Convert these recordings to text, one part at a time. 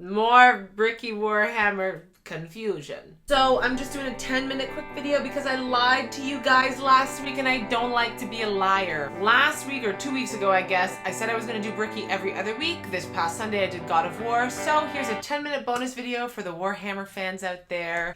More Bricky Warhammer confusion. So I'm just doing a 10-minute quick video because I lied to you guys last week and I don't like to be a liar. Last week or 2 weeks ago, I guess, I said I was gonna do Bricky every other week. This past Sunday I did God of War. So here's a 10-minute bonus video for the Warhammer fans out there.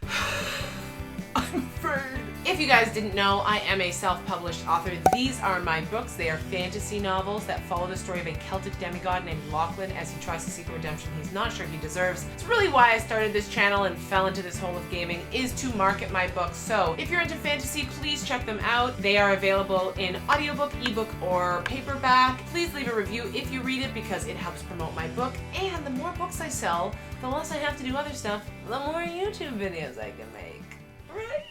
I'm afraid. If you guys didn't know, I am a self-published author. These are my books. They are fantasy novels that follow the story of a Celtic demigod named Lachlan as he tries to seek the redemption he's not sure he deserves. It's really why I started this channel and fell into this hole of gaming, is to market my books. So if you're into fantasy, please check them out. They are available in audiobook, ebook, or paperback. Please leave a review if you read it because it helps promote my book. And the more books I sell, the less I have to do other stuff, the more YouTube videos I can make. Right?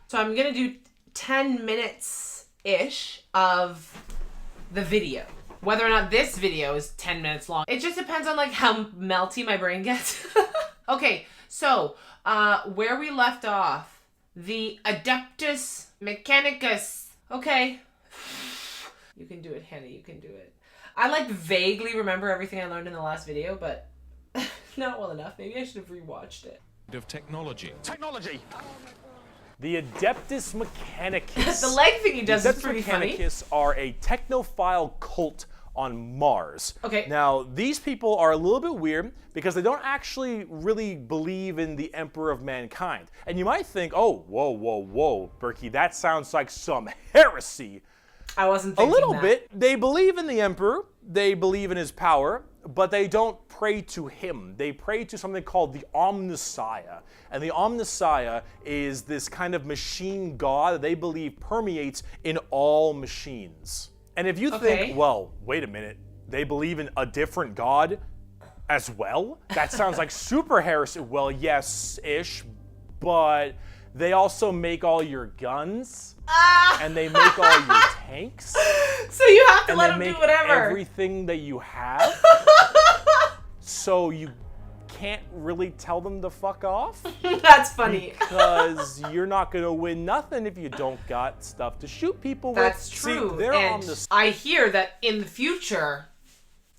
So I'm gonna do 10 minutes-ish of the video. Whether or not this video is 10 minutes long, it just depends on like how melty my brain gets. Okay, so where we left off, the Adeptus Mechanicus. Okay, you can do it, Hannah, you can do it. I like vaguely remember everything I learned in the last video, but not well enough. Maybe I should have rewatched it. Of technology. The Adeptus Mechanicus. The leg thing he does the is pretty Adeptus funny. Mechanicus are a technophile cult on Mars. Okay. Now, these people are a little bit weird because they don't actually really believe in the Emperor of Mankind. And you might think, oh, whoa, Berkey, that sounds like some heresy. I wasn't A thinking little that. bit. They believe in the Emperor, they believe in his power, but they don't pray to him. They pray to something called the Omnissiah. And the Omnissiah is this kind of machine god that they believe permeates in all machines. And if you think, well, wait a minute, they believe in a different god as well? That sounds like super heresy. Well, yes-ish, but they also make all your guns, and they make all your tanks, So you have to and let they him make do whatever. everything that you have. So you can't really tell them to fuck off That's funny. because you're not gonna win nothing if you don't got stuff to shoot people with. That's true. See, they're and on the I hear that in the future,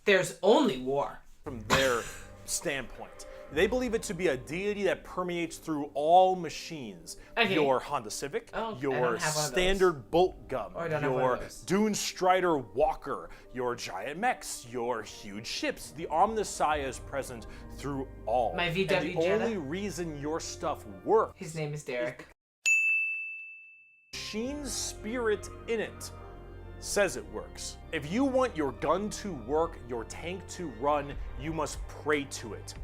there's only war. from their standpoint. They believe it to be a deity that permeates through all machines. Okay. Your Honda Civic, Oh, I your don't have one of standard bolt gun, I don't have one your of those. Dune Strider Walker, your giant mechs, your huge ships. The Omnissiah is present through all. My and VW the Jetta. only reason your stuff works, His name is Derek. machine's spirit in it says it works. If you want your gun to work, your tank to run, you must pray to it.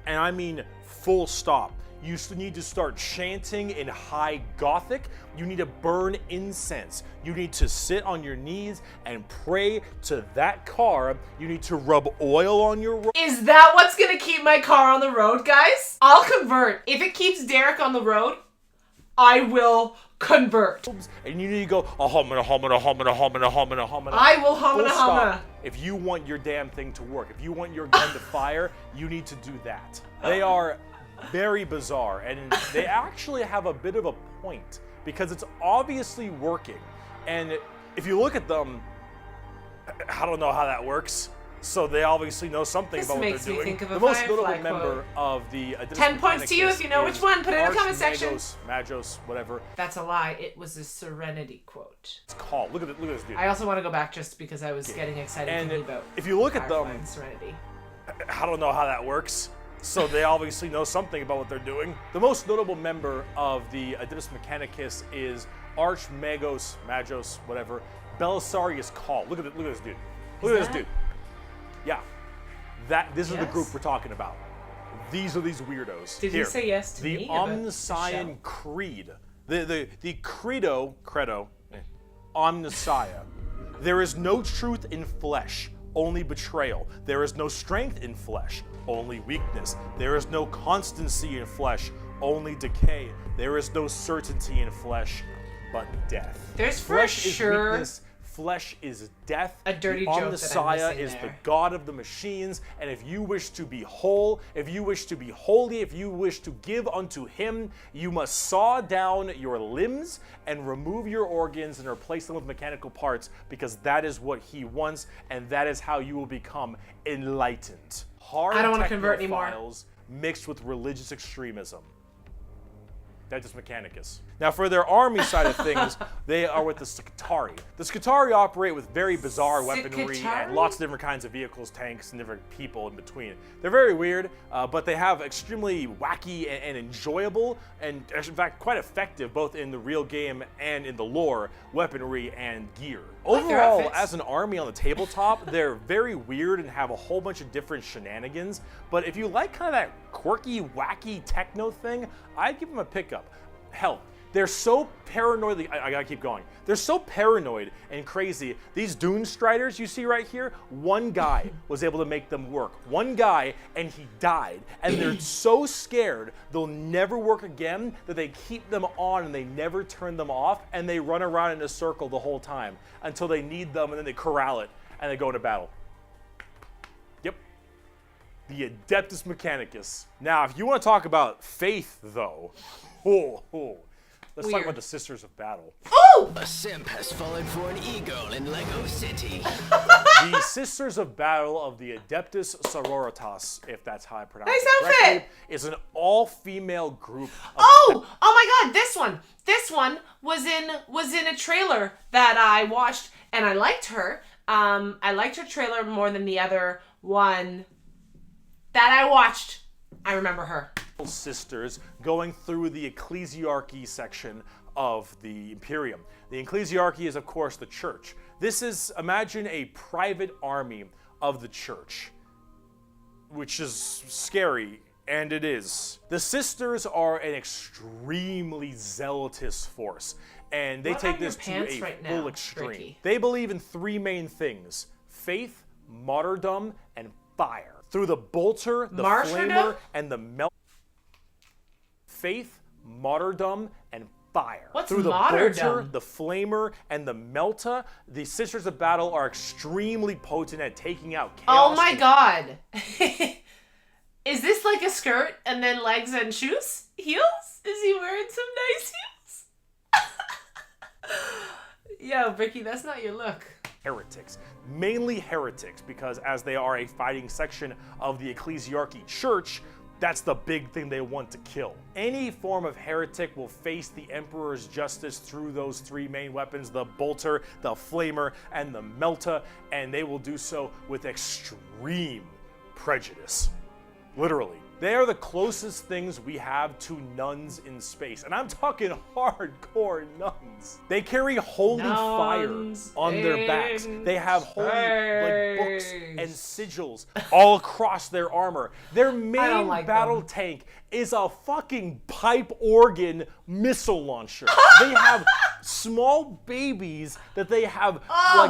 And I mean full stop. You need to start chanting in high Gothic. You need to burn incense. You need to sit on your knees and pray to that car. You need to rub oil on your road. Is that what's gonna keep my car on the road, guys? I'll convert. If it keeps Derek on the road, I will convert. And you need to go, ahomina, homina, homina, homina, homina, homina. I will homina Full stop. homina. If you want your damn thing to work, if you want your gun to fire, you need to do that. They are very bizarre, and they actually have a bit of a point because it's obviously working. And if you look at them, I don't know how that works. So they obviously know something This about what they're makes me doing. think of a The most Firefly notable member quote. of the 10 points to you if you know which one. Put it in the comment section. Magos, whatever That's a lie. It was a Serenity quote. it's called. Look at this dude. I also want to go back just because I was getting excited And thinking about if you look at Firefly them, and Serenity. I don't know how that works. So they obviously know something about what they're doing. The most notable member of the Adeptus Mechanicus is Archmagos, Magos, whatever, Belisarius Cawl. Look at this dude. Look at this dude. Yeah. This is the group Yes? we're talking about. These are these weirdos. Did you say yes to the me about the Omnissian show? Creed. The credo, Omnissiah. There is no truth in flesh, only betrayal. There is no strength in flesh, only weakness. There is no constancy in flesh, only decay. There is no certainty in flesh, but death. There's for Flesh sure is weakness. Flesh is death. a dirty the joke that I'm Omnissiah missing is the there. God of the machines, and if you wish to be whole, if you wish to be holy, if you wish to give unto him, you must saw down your limbs and remove your organs and replace them with mechanical parts, because that is what he wants, and that is how you will become enlightened. hard I don't wanna convert anymore. technophiles mixed with religious extremism. Adeptus Mechanicus. Now, for their army side of things, they are with the Scutari. The Scutari operate with very bizarre weaponry and lots of different kinds of vehicles, tanks, and different people in between. They're very weird, but they have extremely wacky and enjoyable, and in fact quite effective, both in the real game and in the lore, weaponry and gear. Overall, as an army on the tabletop, they're very weird and have a whole bunch of different shenanigans, but if you like kind of that quirky, wacky techno thing, I'd give them a pickup. Hell, they're so paranoid. I gotta keep going. They're so paranoid and crazy. These Dune Striders you see right here, one guy was able to make them work. One guy, and he died. And they're so scared they'll never work again that they keep them on and they never turn them off, and they run around in a circle the whole time until they need them, and then they corral it and they go into battle. Yep. The Adeptus Mechanicus. Now, if you want to talk about faith, though, let's talk about the Sisters of Battle. Oh! A simp has fallen for an eagle in Lego City. The Sisters of Battle of the Adeptus Sororitas, if that's how I pronounce Nice it correctly, outfit! is an all-female group of Oh my God! This one was in a trailer that I watched, and I liked her. I liked her trailer more than the other one that I watched. I remember her. sisters going through the ecclesiarchy section of the Imperium. The ecclesiarchy is, of course, the church. This is, imagine a private army of the church, which is scary, and it is. The sisters are an extremely zealous force, and they take this to a full extreme. Ricky? They believe in three main things: faith, martyrdom, and fire. Through the bolter, the flamer, and the melt. Faith, martyrdom, and fire. What's Through the martyrdom? bolter, the flamer, and the melta, the Sisters of Battle are extremely potent at taking out chaos. Oh my God. Is this like a skirt and then legs and shoes? Heels? Is he wearing some nice heels? Yo, Bricky, that's not your look. Heretics. Mainly heretics, because as they are a fighting section of the ecclesiarchy church, that's the big thing they want to kill. Any form of heretic will face the Emperor's justice through those three main weapons: the bolter, the flamer, and the melta, and they will do so with extreme prejudice. Literally. They are the closest things we have to nuns in space. And I'm talking hardcore nuns. They carry holy fire on their backs. They have holy books and sigils all across their armor. Their main battle tank is a fucking pipe organ missile launcher. They have small babies that they have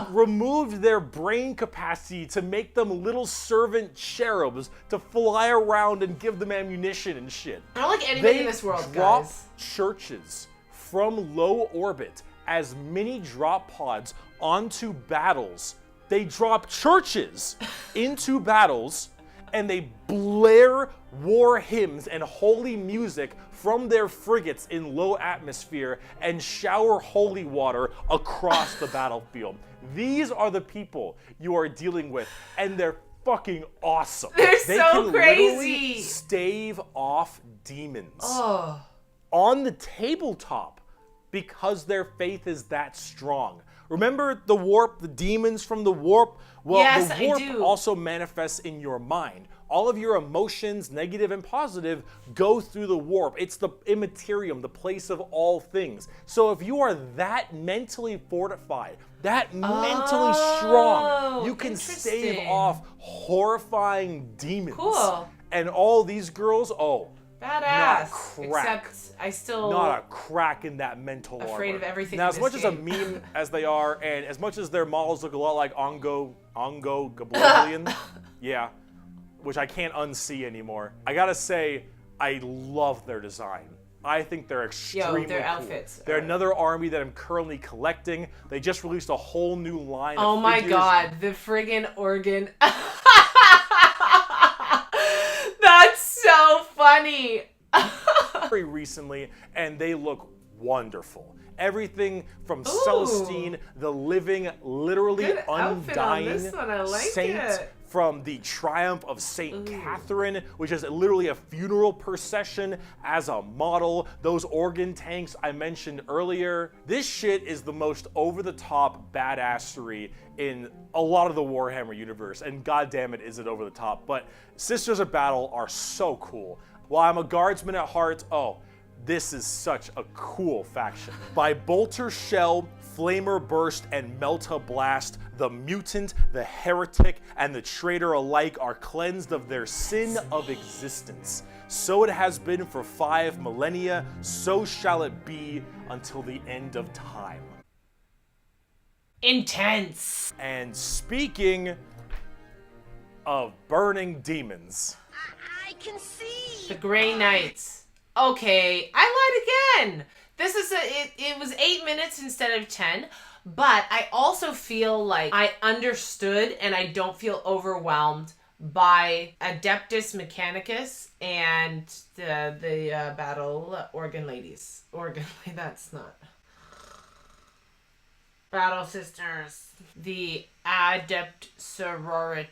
removed their brain capacity to make them little servant cherubs to fly around and give them ammunition and shit. I don't like anything in this world, They drop guys. churches from low orbit as mini drop pods onto battles. They drop churches into battles, and they blare war hymns and holy music from their frigates in low atmosphere and shower holy water across the battlefield. These are the people you are dealing with, and they're fucking awesome. They're they so can crazy. literally stave off demons Oh. on the tabletop because their faith is that strong. Remember the warp, the demons from the warp? Well, Yes, the warp I do. also manifests in your mind. All of your emotions, negative and positive, go through the warp. It's the immaterium, the place of all things. So if you are that mentally fortified, that mentally strong, you can stave interesting. off horrifying demons. Cool. And all these girls, Badass. crack. Except I still... not a crack in that mental Afraid armor. of everything Now, in as this much as a game. meme as they are, and as much as their models look a lot like Ongo Gablorian, yeah, which I can't unsee anymore, I gotta say, I love their design. I think they're extremely their cool. outfits They're are- another army that I'm currently collecting. They just released a whole new line Oh of my figures. God, the friggin' organ. That's so funny. Very recently, and they look wonderful. Everything from Celestine, the living, literally Good outfit on undying this one. I like saint, it. from the triumph of Saint Catherine, which is literally a funeral procession as a model. Those organ tanks I mentioned earlier. This shit is the most over-the-top badassery in a lot of the Warhammer universe, and goddamn it, is it over the top. But Sisters of Battle are so cool. While I'm a guardsman at heart, this is such a cool faction. By Bolter Shell, Flamer Burst, and Melta Blast, the mutant, the heretic, and the traitor alike are cleansed of their sin of existence. So it has been for 5 millennia, so shall it be until the end of time. Intense. And speaking of burning demons, I can see. The Grey Knights. Okay, I lied again. This is it was 8 minutes instead of 10, but I also feel like I understood and I don't feel overwhelmed by Adeptus Mechanicus and the battle organ ladies. That's not. Battle sisters. The Adept Sororitas.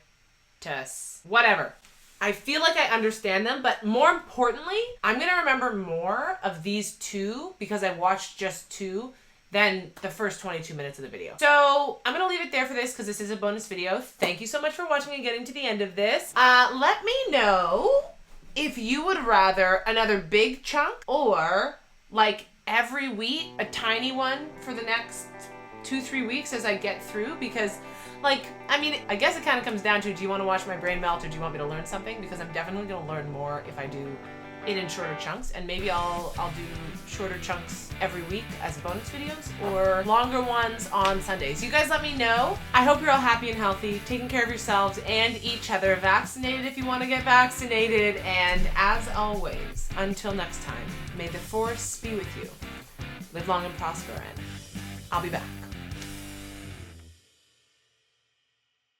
Whatever. I feel like I understand them, but more importantly, I'm going to remember more of these two because I watched just 2 than the first 22 minutes of the video. So I'm going to leave it there for this because this is a bonus video. Thank you so much for watching and getting to the end of this. Let me know if you would rather another big chunk or like every week, a tiny one for the next 2-3 weeks as I get through, because I guess it kind of comes down to, do you want to watch my brain melt or do you want me to learn something? Because I'm definitely going to learn more if I do it in shorter chunks, and maybe I'll do shorter chunks every week as bonus videos or longer ones on Sundays. You guys let me know. I hope you're all happy and healthy, taking care of yourselves and each other, vaccinated if you want to get vaccinated, and as always, until next time, may the force be with you. Live long and prosper, and I'll be back.